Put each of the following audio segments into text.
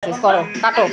আছে, করো, কাটো।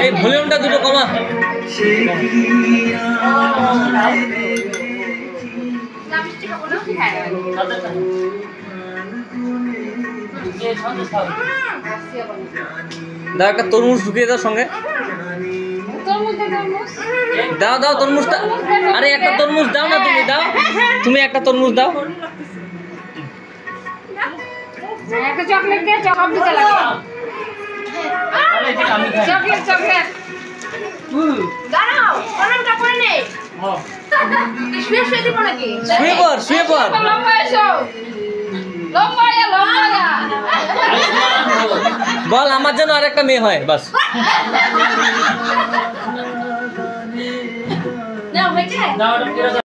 এই ভলিউমটা দুটো কমা। দাও একটা তরমুজ ঢুকিয়ে দাও সঙ্গে। দাও দাও তরমুজটা। আরে একটা তরমুজ দাও না, তুমি দাও, তুমি একটা তরমুজ দাও। একটা চকলেট দে, চকলেট দিতে লাগে। চকলেট চকলেট দাঁড়াও, অনেকটা করে নে। শুয়ে শুয়ে দিব নাকি? শুয়ে পড়, শুয়ে পড়। লম্বা এসো, লম্বা যা, লম্বা যা। বল আমার জন্য আরেকটা মেয়ে হয় বাস। না হয়েছে।